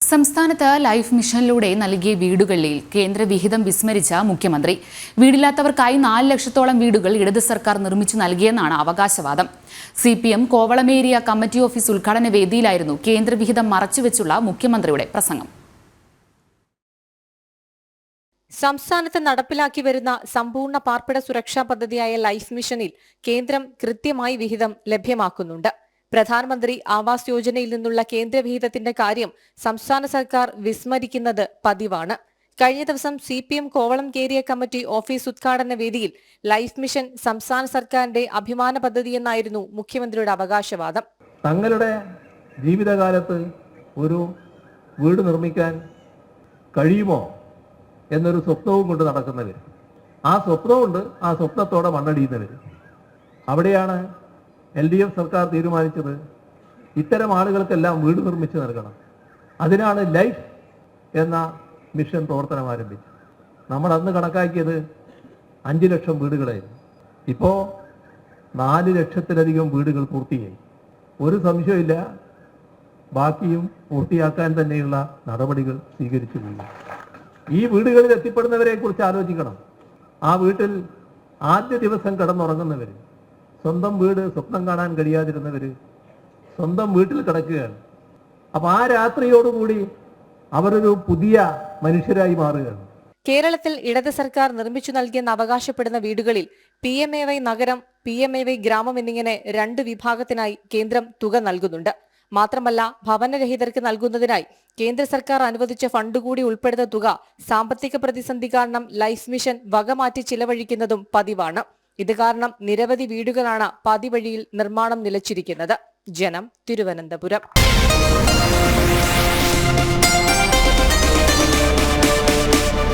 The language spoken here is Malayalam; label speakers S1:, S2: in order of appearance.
S1: സംസ്ഥാനത്ത് ലൈഫ് മിഷനിലൂടെ നൽകിയ വീടുകളിൽ കേന്ദ്ര വിഹിതം വിസ്മരിച്ച മുഖ്യമന്ത്രി. വീടില്ലാത്തവർക്കായി 4 ലക്ഷത്തോളം വീടുകൾ ഇടത് സർക്കാർ നിർമ്മിച്ചു നൽകിയെന്നാണ് അവകാശവാദം. CPM Kovalam area committee office ഉദ്ഘാടന വേദിയിലായിരുന്നു കേന്ദ്ര വിഹിതം മറച്ചുവെച്ചുള്ള മുഖ്യമന്ത്രിയുടെ പ്രസംഗം.
S2: സംസ്ഥാനത്ത് നടപ്പിലാക്കി വരുന്ന സമ്പൂർണ്ണ പാർപ്പിട സുരക്ഷാ പദ്ധതിയായ ലൈഫ് മിഷനിൽ കേന്ദ്രം കൃത്യമായി വിഹിതം ലഭ്യമാക്കുന്നുണ്ട്. പ്രധാനമന്ത്രി ആവാസ് യോജനയിൽ നിന്നുള്ള കേന്ദ്ര വിഹിതത്തിന്റെ കാര്യം സംസ്ഥാന സർക്കാർ വിസ്മരിക്കുന്നത് പതിവാണ്. കഴിഞ്ഞ ദിവസം CPM Kovalam area committee office ഉദ്ഘാടന വേദിയിൽ ലൈഫ് മിഷൻ സംസ്ഥാന സർക്കാരിന്റെ അഭിമാന പദ്ധതിയെന്നായിരുന്നു മുഖ്യമന്ത്രിയുടെ അവകാശവാദം.
S3: തങ്ങളുടെ ജീവിതകാലത്ത് ഒരു വീട് നിർമ്മിക്കാൻ കഴിയുമോ എന്നൊരു സ്വപ്നവും കൊണ്ട് നടക്കുന്നവർ, ആ സ്വപ്നമുണ്ട്, ആ സ്വപ്നത്തോടെ മണ്ണടിയുന്നവർ, അവിടെയാണ് LDF സർക്കാർ തീരുമാനിച്ചത് ഇത്തരം ആളുകൾക്കെല്ലാം വീട് നിർമ്മിച്ചു നൽകണം. അതിനാണ് ലൈഫ് എന്ന മിഷൻ പ്രവർത്തനം ആരംഭിച്ചത്. നമ്മൾ അന്ന് കണക്കാക്കിയത് 5 ലക്ഷം വീടുകളായിരുന്നു. ഇപ്പോൾ 4 ലക്ഷത്തിലധികം വീടുകൾ പൂർത്തിയായി. ഒരു സംശയമില്ല, ബാക്കിയും പൂർത്തിയാക്കാൻ തന്നെയുള്ള നടപടികൾ സ്വീകരിച്ചു പോയി. ഈ വീടുകളിൽ എത്തിപ്പെടുന്നവരെ കുറിച്ച് ആലോചിക്കണം. ആ വീട്ടിൽ ആദ്യ ദിവസം കിടന്നുറങ്ങുന്നവർ, സ്വന്തം വീട് സ്വപ്നം കാണാൻ കഴിയാതിരുന്നവർ സ്വന്തം വീട്ടിൽ കിടക്കുകയാണ്. അപ്പൊ ആ രാത്രിയോടുകൂടി അവരൊരു പുതിയ മനുഷ്യരായി മാറുകയാണ്.
S2: കേരളത്തിൽ ഇടത് സർക്കാർ നിർമ്മിച്ചു നൽകിയെന്ന് അവകാശപ്പെടുന്ന വീടുകളിൽ PMAY നഗരം, PMAY ഗ്രാമം എന്നിങ്ങനെ 2 വിഭാഗത്തിനായി കേന്ദ്രം തുക നൽകുന്നുണ്ട്. മാത്രമല്ല, ഭവനരഹിതർക്ക് നൽകുന്നതിനായി കേന്ദ്ര സർക്കാർ അനുവദിച്ച ഫണ്ട് കൂടി ഉൾപ്പെടുന്ന തുക സാമ്പത്തിക പ്രതിസന്ധി കാരണം ലൈഫ് മിഷൻ വകമാറ്റി ചിലവഴിക്കുന്നതും പതിവാണ്. ഇത് കാരണം നിരവധി വീടുകളാണ് പാതിവഴിയിൽ നിർമ്മാണം നിലച്ചിരിക്കുന്നത്. ജനം, തിരുവനന്തപുരം.